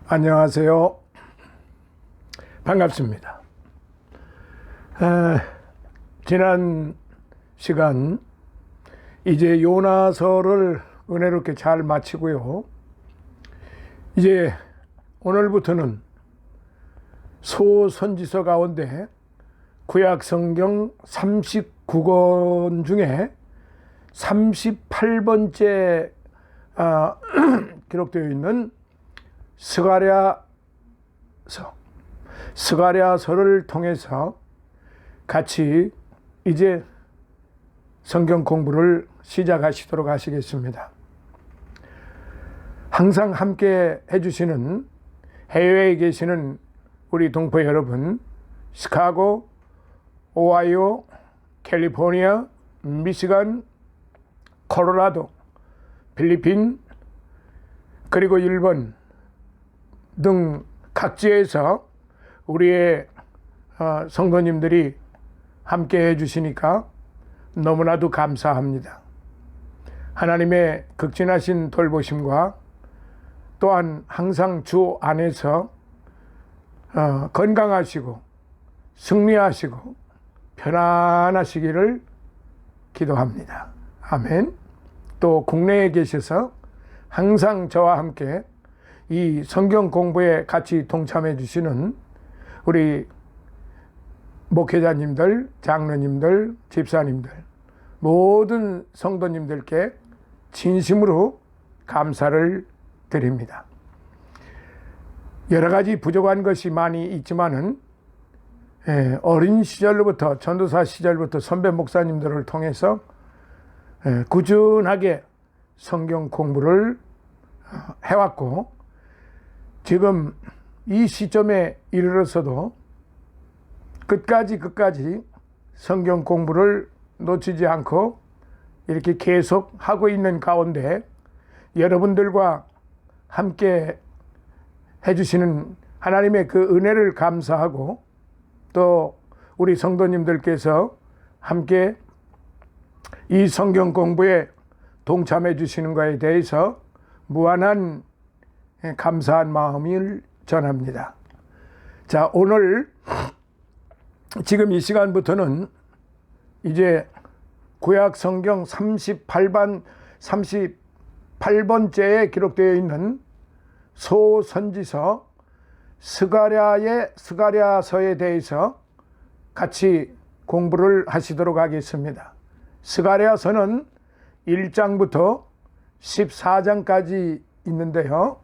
안녕하세요. 반갑습니다. 지난 시간 이제 요나서를 은혜롭게 잘 마치고요. 이제 오늘부터는 소선지서 가운데 구약성경 39권 중에 38번째 기록되어 있는 스가랴서를 통해서 같이 이제 성경 공부를 시작하시도록 하시겠습니다. 항상 함께 해주시는 해외에 계시는 우리 동포 여러분, 시카고, 오하이오, 캘리포니아, 미시간, 콜로라도, 필리핀, 그리고 일본 등 각지에서 우리의 성도님들이 함께 해주시니까 너무나도 감사합니다. 하나님의 극진하신 돌보심과 또한 항상 주 안에서 건강하시고 승리하시고 편안하시기를 기도합니다. 아멘. 또 국내에 계셔서 항상 저와 함께 이 성경 공부에 같이 동참해 주시는 우리 목회자님들, 장로님들, 집사님들, 모든 성도님들께 진심으로 감사를 드립니다. 여러 가지 부족한 것이 많이 있지만은 어린 시절로부터, 전도사 시절부터 선배 목사님들을 통해서 꾸준하게 성경 공부를 해왔고, 지금 이 시점에 이르러서도 끝까지 성경 공부를 놓치지 않고 이렇게 계속 하고 있는 가운데 여러분들과 함께 해주시는 하나님의 그 은혜를 감사하고, 또 우리 성도님들께서 함께 이 성경 공부에 동참해 주시는 것에 대해서 무한한 감사한 마음을 전합니다. 자, 오늘 지금 이 시간부터는 이제 구약 성경 38번째에 기록되어 있는 소선지서 스가랴서에 대해서 같이 공부를 하시도록 하겠습니다. 스가랴서는 1장부터 14장까지 있는데요.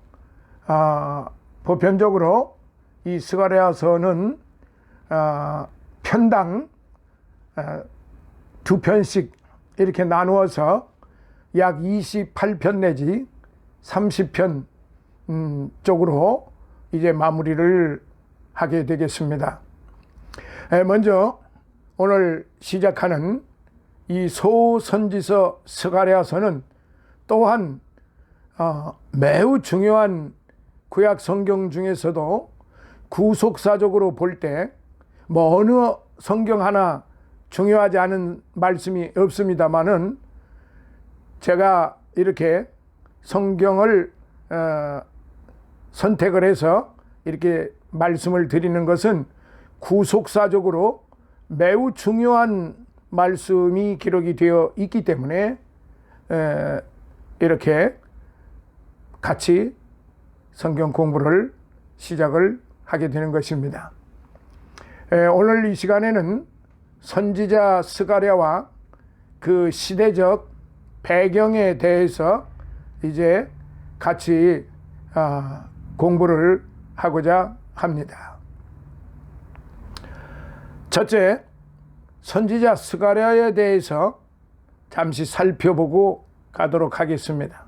보편적으로 이 스가랴서는 편당 2편씩 이렇게 나누어서 약 28편 내지 30편 쪽으로 이제 마무리를 하게 되겠습니다. 먼저 오늘 시작하는 이 소선지서 스가랴서는 또한 매우 중요한 구약 성경 중에서도 구속사적으로 볼 때 뭐 어느 성경 하나 중요하지 않은 말씀이 없습니다만은, 제가 이렇게 성경을 선택을 해서 이렇게 말씀을 드리는 것은 구속사적으로 매우 중요한 말씀이 기록이 되어 있기 때문에 이렇게 같이 성경 공부를 시작을 하게 되는 것입니다. 오늘 이 시간에는 선지자 스가랴와 그 시대적 배경에 대해서 이제 같이 공부를 하고자 합니다. 첫째, 선지자 스가랴에 대해서 잠시 살펴보고 가도록 하겠습니다.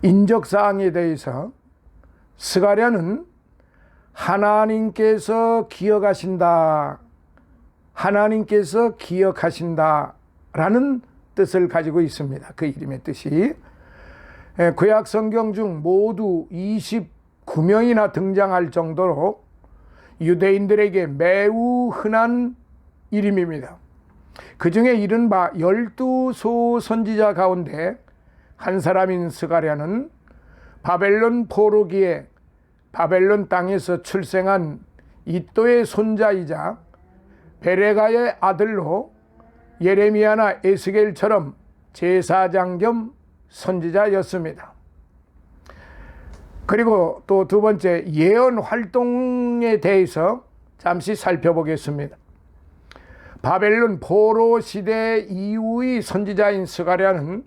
인적사항에 대해서 스가랴는 하나님께서 기억하신다, 하나님께서 기억하신다라는 뜻을 가지고 있습니다. 그 이름의 뜻이 구약 성경 중 모두 29명이나 등장할 정도로 유대인들에게 매우 흔한 이름입니다. 그 중에 이른바 12소 선지자 가운데 한 사람인 스가랴는 바벨론 포로기에 바벨론 땅에서 출생한 이또의 손자이자 베레가의 아들로 예레미야나 에스겔처럼 제사장 겸 선지자였습니다. 그리고 또 두 번째, 예언 활동에 대해서 잠시 살펴보겠습니다. 바벨론 포로 시대 이후의 선지자인 스가랴는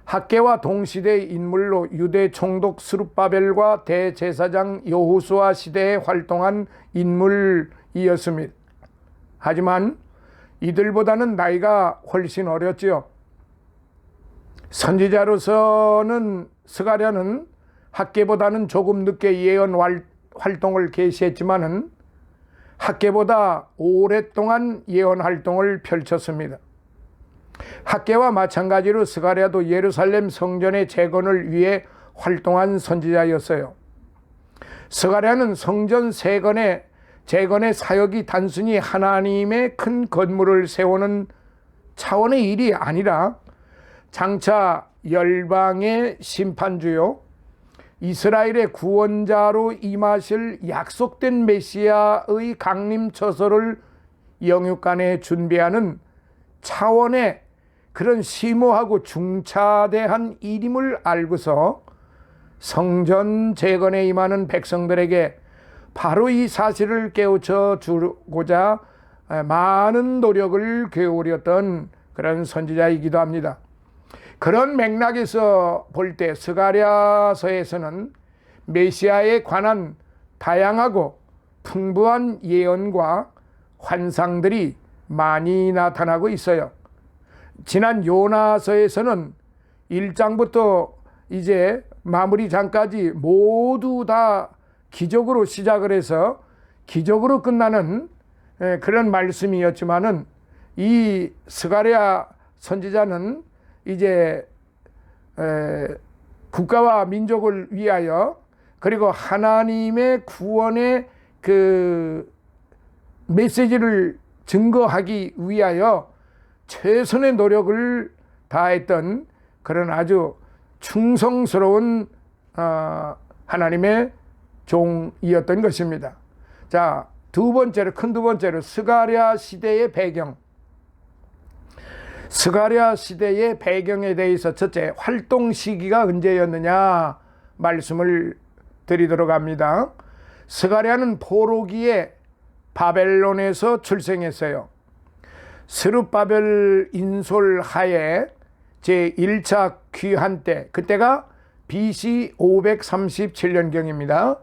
학개와 동시대의 인물로 유대 총독 스룹바벨과 대제사장 여호수아 시대에 활동한 인물이었습니다. 하지만 이들보다는 나이가 훨씬 어렸지요. 선지자로서는 스가랴는 학개보다는 조금 늦게 예언 활동을 개시했지만은 학개보다 오랫동안 예언 활동을 펼쳤습니다. 학개와 마찬가지로 스가랴도 예루살렘 성전의 재건을 위해 활동한 선지자였어요. 스가랴는 성전 재건의 사역이 단순히 하나님의 큰 건물을 세우는 차원의 일이 아니라 장차 열방의 심판주요 이스라엘의 구원자로 임하실 약속된 메시아의 강림처소를 영육간에 준비하는 차원의 그런 심오하고 중차대한 일임을 알고서 성전 재건에 임하는 백성들에게 바로 이 사실을 깨우쳐 주고자 많은 노력을 기울였던 그런 선지자이기도 합니다. 그런 맥락에서 볼 때 스가랴서에서는 메시아에 관한 다양하고 풍부한 예언과 환상들이 많이 나타나고 있어요. 지난 요나서에서는 1장부터 이제 마무리장까지 모두 다 기적으로 시작을 해서 기적으로 끝나는 그런 말씀이었지만은 이 스가랴 선지자는 이제 국가와 민족을 위하여 그리고 하나님의 구원의 그 메시지를 증거하기 위하여 최선의 노력을 다했던 그런 아주 충성스러운 하나님의 종이었던 것입니다. 자, 큰 두 번째로 스가랴 시대의 배경. 스가랴 시대의 배경에 대해서 첫째, 활동 시기가 언제였느냐 말씀을 드리도록 합니다. 스가랴는 포로기에 바벨론에서 출생했어요. 스룹바벨 인솔 하에 제1차 귀환 때, 그때가 BC 537년경입니다.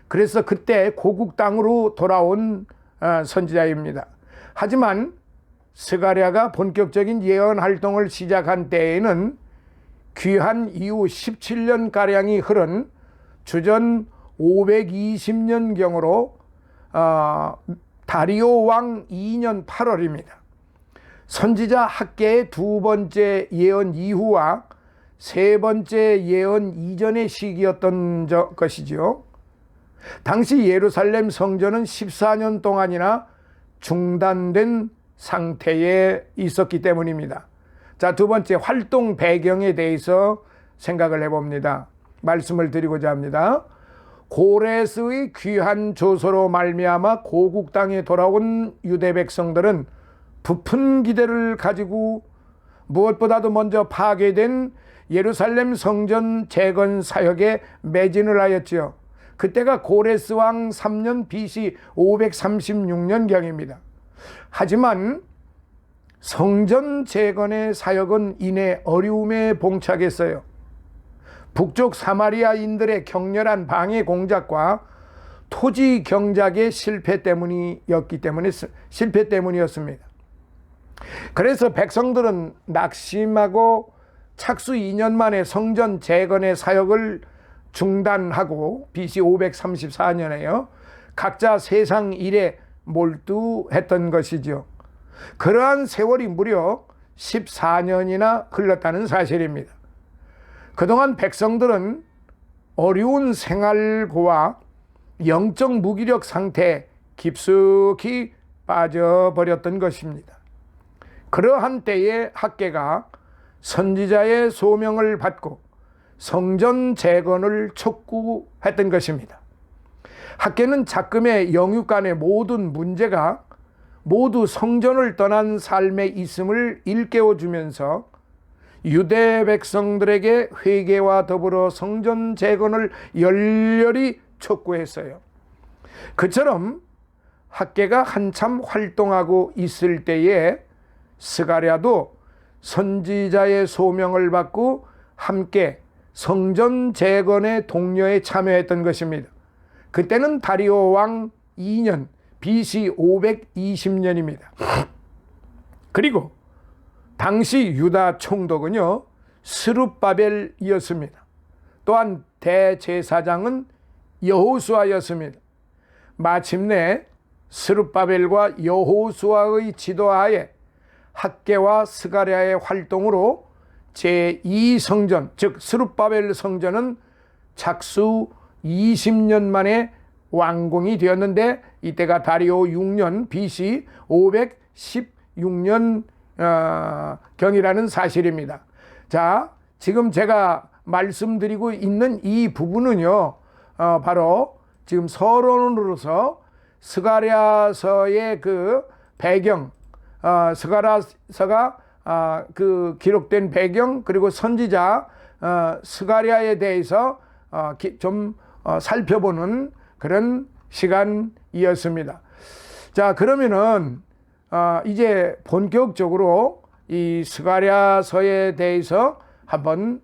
그래서 그때 고국 땅으로 돌아온 선지자입니다. 하지만 스가랴가 본격적인 예언 활동을 시작한 때에는 귀환 이후 17년가량이 흐른 주전 520년경으로 다리오 왕 2년 8월입니다. 선지자 학개의 두 번째 예언 이후와 세 번째 예언 이전의 시기였던 것이지요. 당시 예루살렘 성전은 14년 동안이나 중단된 상태에 있었기 때문입니다. 자, 두 번째, 활동 배경에 대해서 생각을 해봅니다. 말씀을 드리고자 합니다. 고레스의 귀한 조서로 말미암아 고국 땅에 돌아온 유대 백성들은 부푼 기대를 가지고 무엇보다도 먼저 파괴된 예루살렘 성전 재건 사역에 매진을 하였지요. 그때가 고레스 왕 3년 BC 536년경입니다. 하지만 성전 재건의 사역은 이내 어려움에 봉착했어요. 북쪽 사마리아인들의 격렬한 방해 공작과 토지 경작의 실패 때문이었습니다. 그래서 백성들은 낙심하고 착수 2년 만에 성전 재건의 사역을 중단하고 BC 534년에요. 각자 세상 일에 몰두했던 것이죠. 그러한 세월이 무려 14년이나 흘렀다는 사실입니다. 그동안 백성들은 어려운 생활고와 영적 무기력 상태에 깊숙이 빠져버렸던 것입니다. 그러한 때에 학개가 선지자의 소명을 받고 성전 재건을 촉구했던 것입니다. 학개는 작금의 영육간의 모든 문제가 모두 성전을 떠난 삶에 있음을 일깨워주면서 유대 백성들에게 회개와 더불어 성전 재건을 열렬히 촉구했어요. 그처럼 학개가 한참 활동하고 있을 때에 스가랴도 선지자의 소명을 받고 함께 성전 재건의 동료에 참여했던 것입니다. 그때는 다리오 왕 2년 BC 520년입니다. 그리고 당시 유다 총독은요 스룹바벨이었습니다. 또한 대제사장은 여호수아였습니다. 마침내 스룹바벨과 여호수아의 지도하에 학개와 스가랴의 활동으로 제2성전, 즉 스룹바벨 성전은 착수 20년 만에 완공이 되었는데 이때가 다리오 6년 BC 516년 경이라는 사실입니다. 자, 지금 제가 말씀드리고 있는 이 부분은요 바로 지금 서론으로서 스가랴서의 그 배경, 스가랴서가 그 기록된 배경, 그리고 선지자 스가랴에 대해서 좀 살펴보는 그런 시간이었습니다. 자, 그러면은 이제 본격적으로 이 스가랴서에 대해서 한번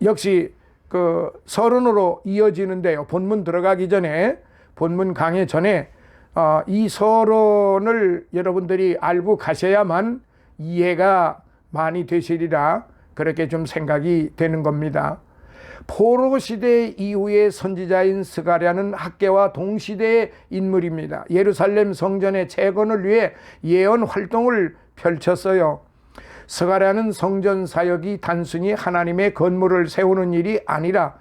역시 그 서론으로 이어지는데요. 본문 들어가기 전에, 본문 강의 전에 이 서론을 여러분들이 알고 가셔야만 이해가 많이 되시리라 그렇게 좀 생각이 되는 겁니다. 포로 시대 이후의 선지자인 스가랴는 학개와 동시대의 인물입니다. 예루살렘 성전의 재건을 위해 예언 활동을 펼쳤어요. 스가랴는 성전 사역이 단순히 하나님의 건물을 세우는 일이 아니라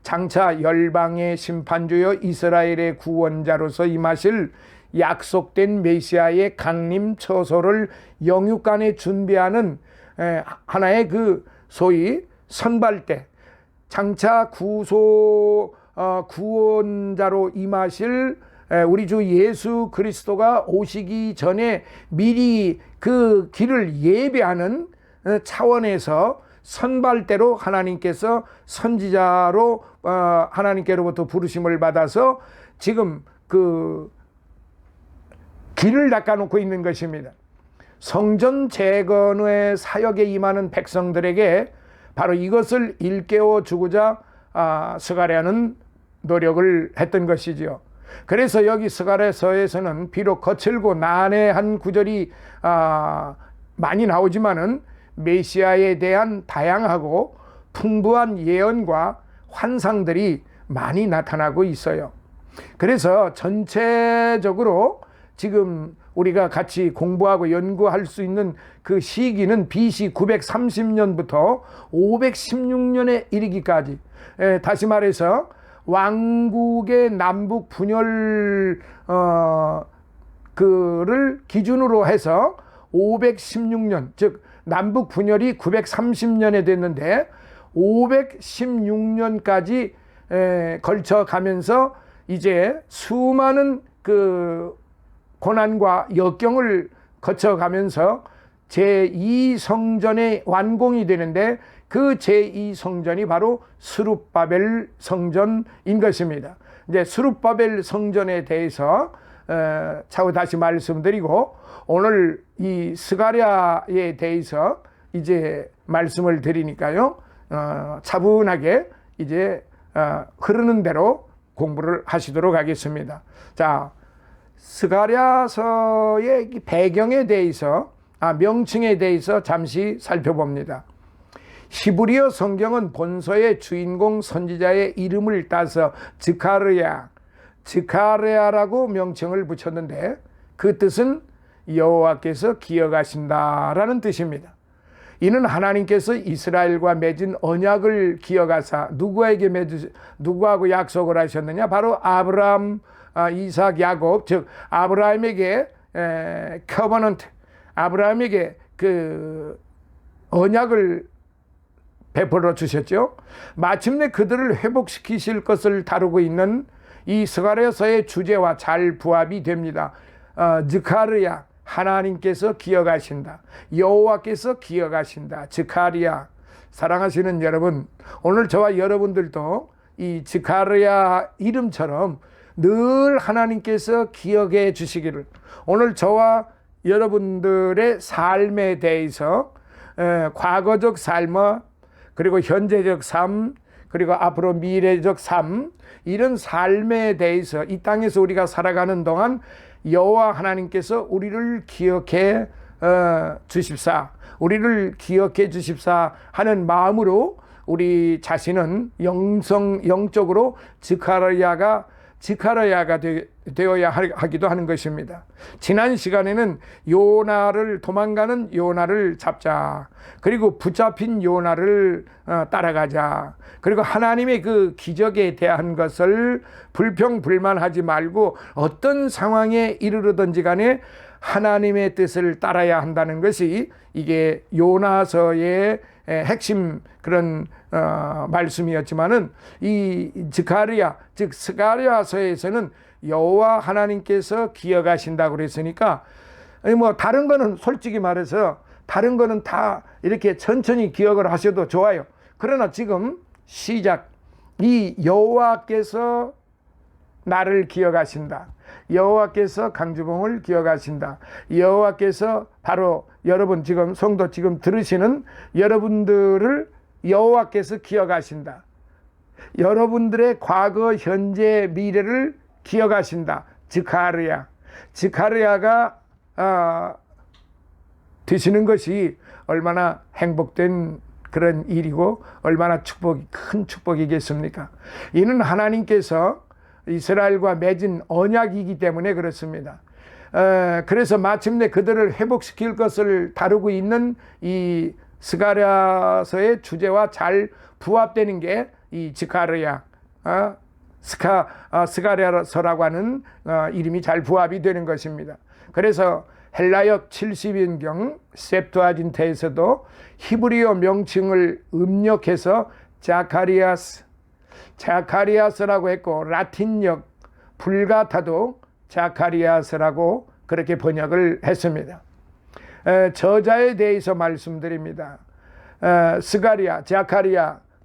장차 열방의 심판주여 이스라엘의 구원자로서 임하실 약속된 메시아의 강림 처소를 영육간에 준비하는 하나의 그 소위 선발대, 장차 구원자로 임하실 우리 주 예수 그리스도가 오시기 전에 미리 그 길을 예비하는 차원에서 선발대로 하나님께서 선지자로 하나님께로부터 부르심을 받아서 지금 그 길을 닦아놓고 있는 것입니다. 성전 재건의 사역에 임하는 백성들에게 바로 이것을 일깨워 주고자 스가랴는 노력을 했던 것이지요. 그래서 여기 스가랴서에서는 비록 거칠고 난해한 구절이 많이 나오지만은 메시아에 대한 다양하고 풍부한 예언과 환상들이 많이 나타나고 있어요. 그래서 전체적으로 지금 우리가 같이 공부하고 연구할 수 있는 그 시기는 BC 930년부터 516년에 이르기까지, 다시 말해서 왕국의 남북 분열 그를 기준으로 해서 516년, 즉 남북 분열이 930년에 됐는데 516년까지 걸쳐 가면서 이제 수많은 그 고난과 역경을 거쳐가면서 제2성전의 완공이 되는데 그 제2성전이 바로 스룹바벨 성전인 것입니다. 이제 스룹바벨 성전에 대해서 차후 다시 말씀드리고 오늘 이 스가랴에 대해서 이제 말씀을 드리니까요. 차분하게 이제 흐르는 대로 공부를 하시도록 하겠습니다. 자, 스가랴서의 배경에 대해서 명칭에 대해서 잠시 살펴봅니다. 히브리어 성경은 본서의 주인공 선지자의 이름을 따서 즈카랴라고 명칭을 붙였는데 그 뜻은 여호와께서 기억하신다라는 뜻입니다. 이는 하나님께서 이스라엘과 맺은 언약을 기억하사 누구하고 약속을 하셨느냐? 바로 아브라함, 이삭, 야곱, 즉 아브라함에게 커버넌트, 아브라함에게 그 언약을 베풀어 주셨죠. 마침내 그들을 회복시키실 것을 다루고 있는 이 스가랴서의 주제와 잘 부합이 됩니다. 즈카르야, 하나님께서 기억하신다. 여호와께서 기억하신다. 즈카리야. 사랑하시는 여러분, 오늘 저와 여러분들도 이 즈카르야 이름처럼 늘 하나님께서 기억해 주시기를, 오늘 저와 여러분들의 삶에 대해서 과거적 삶, 그리고 현재적 삶, 그리고 앞으로 미래적 삶, 이런 삶에 대해서 이 땅에서 우리가 살아가는 동안 여호와 하나님께서 우리를 기억해 주십사, 우리를 기억해 주십사 하는 마음으로 우리 자신은 영적으로 즈카르야가 되어야 하기도 하는 것입니다. 지난 시간에는 요나를, 도망가는 요나를 잡자, 그리고 붙잡힌 요나를 따라가자, 그리고 하나님의 그 기적에 대한 것을 불평불만하지 말고 어떤 상황에 이르르든지 간에 하나님의 뜻을 따라야 한다는 것이 이게 요나서의 핵심 그런 말씀이었지만은, 이 즈카르야, 즉 스가랴서에서는 여호와 하나님께서 기억하신다고 그랬으니까, 뭐 다른 거는 솔직히 말해서 다른 거는 다 이렇게 천천히 기억을 하셔도 좋아요. 그러나 지금 시작, 이 여호와께서 나를 기억하신다, 여호와께서 강주봉을 기억하신다, 여호와께서 바로 여러분, 지금 성도 지금 들으시는 여러분들을 여호와께서 기억하신다, 여러분들의 과거, 현재, 미래를 기억하신다. 즈카르야가 되시는 것이 얼마나 행복된 그런 일이고 얼마나 큰 축복이겠습니까? 이는 하나님께서 이스라엘과 맺은 언약이기 때문에 그렇습니다. 그래서 마침내 그들을 회복시킬 것을 다루고 있는 이 스가랴서의 주제와 잘 부합되는 게 이 즈카르야, 스가랴서라고 하는 이름이 잘 부합이 되는 것입니다. 그래서 헬라역 70인경 셉투아진트에서도 히브리어 명칭을 음력해서 자카리아스라고 했고, 라틴역 불가타도 자카리아스라고 그렇게 번역을 했습니다. 저자에 대해서 말씀드립니다. 스가랴,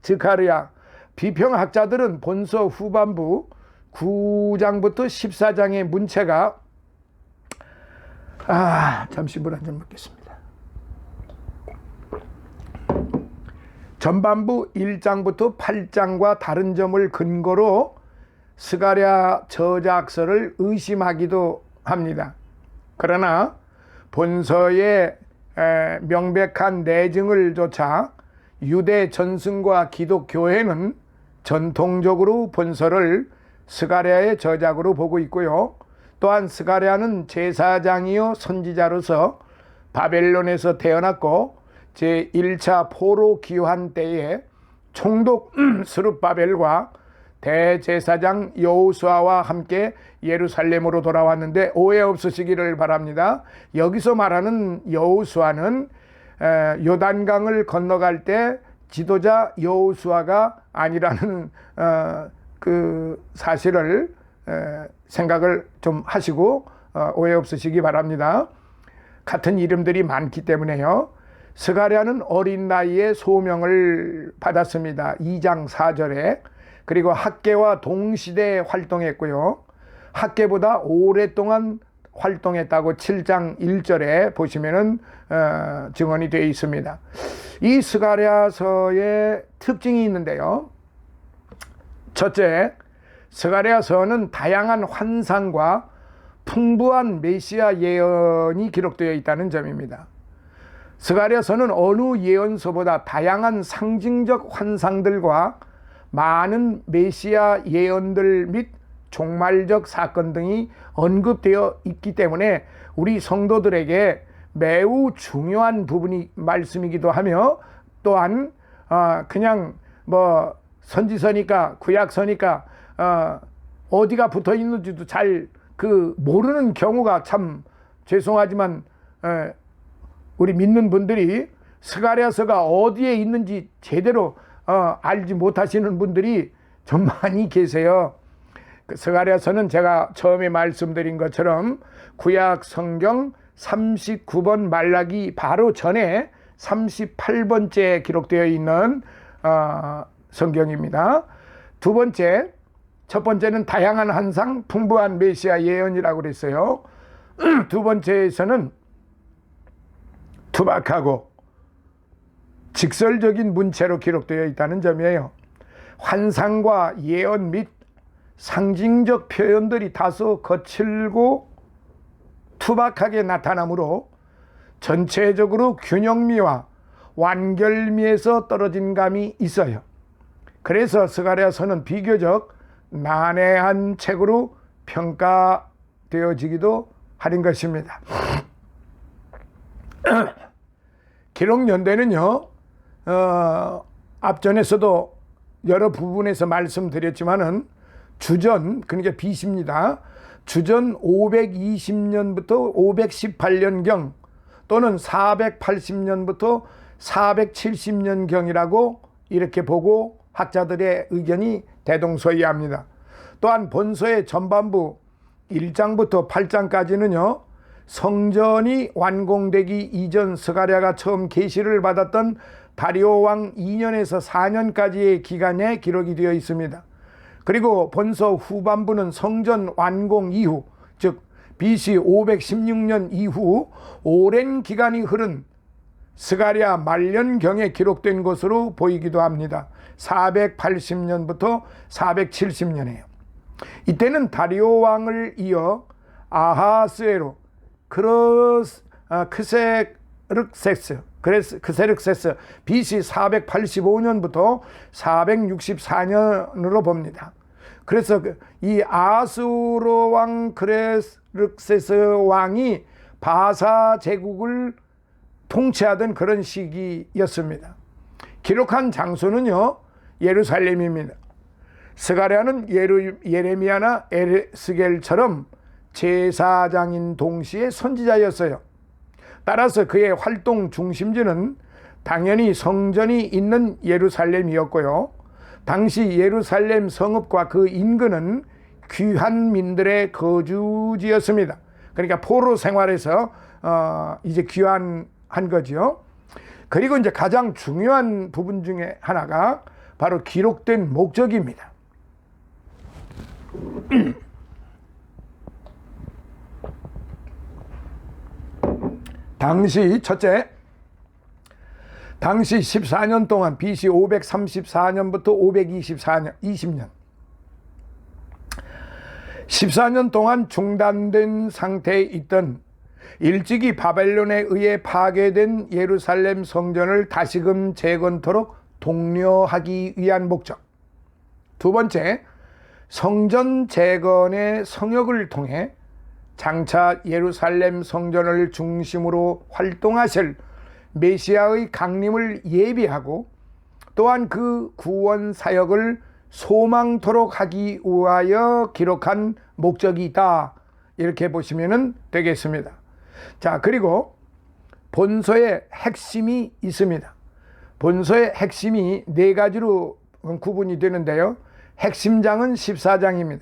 즈카르야. 비평학자들은 본서 후반부 9장부터 14장의 문체가 잠시 물 한 잔 먹겠습니다. 전반부 1장부터 8장과 다른 점을 근거로 스가랴 저작서를 의심하기도 합니다. 그러나 본서의 명백한 내증을 조차 유대 전승과 기독교회는 전통적으로 본서를 스가랴의 저작으로 보고 있고요. 또한 스가랴는 제사장이요 선지자로서 바벨론에서 태어났고 제1차 포로 기환 때에 총독 스룹바벨과 대제사장 여호수아와 함께 예루살렘으로 돌아왔는데 오해 없으시기를 바랍니다. 여기서 말하는 여호수아는 요단강을 건너갈 때 지도자 여호수아가 아니라는 그 사실을 생각을 좀 하시고 오해 없으시기 바랍니다. 같은 이름들이 많기 때문에요. 스가랴는 어린 나이에 소명을 받았습니다. 2장 4절에. 그리고 학계와 동시대에 활동했고요. 학계보다 오랫동안 활동했다고 7장 1절에 보시면은 증언이 되어 있습니다. 이 스가랴서의 특징이 있는데요. 첫째, 스가랴서는 다양한 환상과 풍부한 메시아 예언이 기록되어 있다는 점입니다. 스가랴서는 어느 예언서보다 다양한 상징적 환상들과 많은 메시아 예언들 및 종말적 사건 등이 언급되어 있기 때문에 우리 성도들에게 매우 중요한 부분이 말씀이기도 하며, 또한 그냥 뭐 선지서니까 구약서니까 어디가 붙어 있는지도 잘 모르는 경우가 참 죄송하지만 우리 믿는 분들이 스가랴서가 어디에 있는지 제대로 알지 못하시는 분들이 좀 많이 계세요. 그 스가랴서는 제가 처음에 말씀드린 것처럼 구약 성경 39번 말라기 바로 전에 38번째 기록되어 있는 성경입니다. 첫 번째는 다양한 환상, 풍부한 메시아 예언이라고 그랬어요. 두 번째에서는 투박하고 직설적인 문체로 기록되어 있다는 점이에요. 환상과 예언 및 상징적 표현들이 다소 거칠고 투박하게 나타나므로 전체적으로 균형미와 완결미에서 떨어진 감이 있어요. 그래서 스가랴서는 비교적 난해한 책으로 평가되어지기도 하는 것입니다. 기록 연대는요, 앞전에서도 여러 부분에서 말씀드렸지만은 주전, 그러니까 BC입니다. 주전 520년부터 518년경 또는 480년부터 470년경이라고 이렇게 보고 학자들의 의견이 대동소이합니다. 또한 본서의 전반부 1장부터 8장까지는요, 성전이 완공되기 이전 스가랴가 처음 계시를 받았던 다리오 왕 2년에서 4년까지의 기간에 기록이 되어 있습니다. 그리고 본서 후반부는 성전 완공 이후, 즉 BC 516년 이후 오랜 기간이 흐른 스가랴 말년경에 기록된 것으로 보이기도 합니다. 480년부터 470년이에요. 이때는 다리오 왕을 이어 아하스에로 크세륵세스 BC 485년부터 464년으로 봅니다. 그래서 이 아수르 왕 크세륵세스 왕이 바사 제국을 통치하던 그런 시기였습니다. 기록한 장소는요, 예루살렘입니다. 스가랴는 예레미야나 에스겔처럼 제사장인 동시에 선지자였어요. 따라서 그의 활동 중심지는 당연히 성전이 있는 예루살렘이었고요. 당시 예루살렘 성읍과 그 인근은 귀환민들의 거주지였습니다. 그러니까 포로 생활에서 이제 귀환한 거죠. 그리고 이제 가장 중요한 부분 중에 하나가 바로 기록된 목적입니다. 당시 14년 동안 BC 534년부터 524년 20년 14년 동안 중단된 상태에 있던 일찍이 바벨론에 의해 파괴된 예루살렘 성전을 다시금 재건토록 독려하기 위한 목적. 두 번째, 성전 재건의 성역을 통해 장차 예루살렘 성전을 중심으로 활동하실 메시아의 강림을 예비하고 또한 그 구원 사역을 소망토록 하기 위하여 기록한 목적이 있다. 이렇게 보시면 되겠습니다. 자, 그리고 본서의 핵심이 있습니다. 본서의 핵심이 네 가지로 구분이 되는데요. 핵심장은 14장입니다.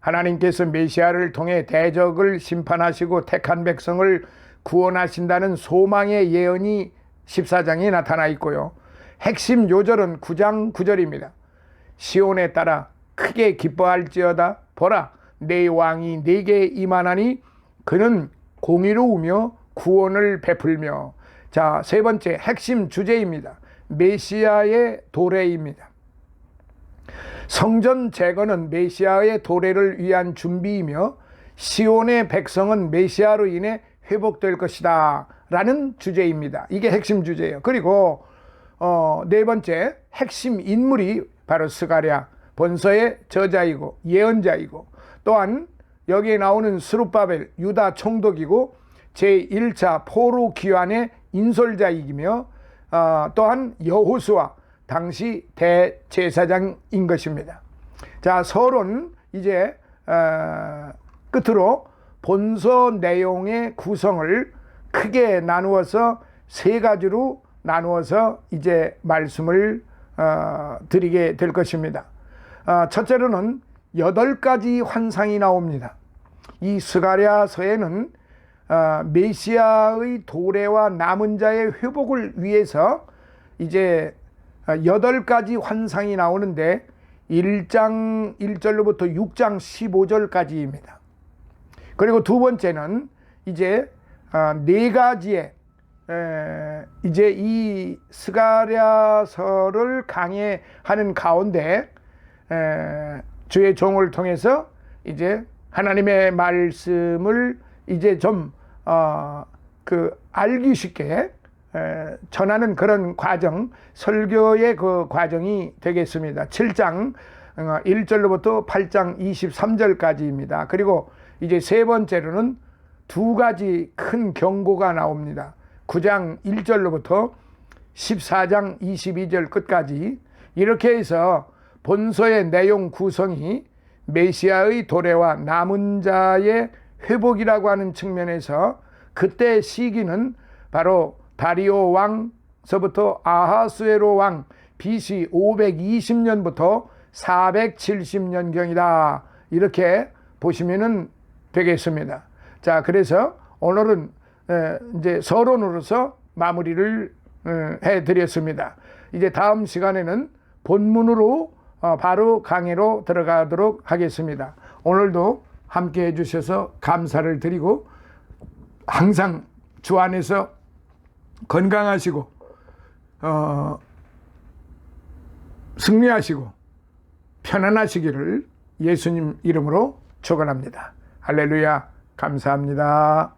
하나님께서 메시아를 통해 대적을 심판하시고 택한 백성을 구원하신다는 소망의 예언이 14장에 나타나 있고요. 핵심 요절은 9장 9절입니다. 시온에 따라 크게 기뻐할지어다. 보라, 내 왕이 네게 임하나니 그는 공의로우며 구원을 베풀며. 자, 세 번째 핵심 주제입니다. 메시아의 도래입니다. 성전 재건은 메시아의 도래를 위한 준비이며 시온의 백성은 메시아로 인해 회복될 것이다 라는 주제입니다. 이게 핵심 주제예요. 그리고 네 번째 핵심 인물이 바로 스가랴, 본서의 저자이고 예언자이고, 또한 여기에 나오는 스룹바벨 유다 총독이고 제1차 포로 귀환의 인솔자이며 또한 여호수아 당시 대제사장인 것입니다. 자, 서론 이제 끝으로 본서 내용의 구성을 크게 나누어서 세 가지로 나누어서 이제 말씀을 드리게 될 것입니다. 첫째로는 8가지 환상이 나옵니다. 이 스가랴서에는 메시아의 도래와 남은 자의 회복을 위해서 이제 8가지 환상이 나오는데 1장 1절로부터 6장 15절까지입니다. 그리고 두 번째는 이제 4가지의 이제 이 스가랴서를 강해하는 가운데 주의 종을 통해서 이제 하나님의 말씀을 이제 좀 알기 쉽게 전하는 그런 과정, 설교의 그 과정이 되겠습니다. 7장 1절로부터 8장 23절까지입니다. 그리고 이제 세 번째로는 2가지 큰 경고가 나옵니다. 9장 1절로부터 14장 22절 끝까지 이렇게 해서 본서의 내용 구성이 메시아의 도래와 남은 자의 회복이라고 하는 측면에서 그때 시기는 바로 다리오 왕서부터 아하수에로 왕 BC 520년부터 470년경이다. 이렇게 보시면 되겠습니다. 자, 그래서 오늘은 이제 서론으로서 마무리를 해드렸습니다. 이제 다음 시간에는 본문으로 바로 강의로 들어가도록 하겠습니다. 오늘도 함께 해주셔서 감사를 드리고 항상 주 안에서 건강하시고 승리하시고 편안하시기를 예수님 이름으로 축원합니다. 할렐루야. 감사합니다.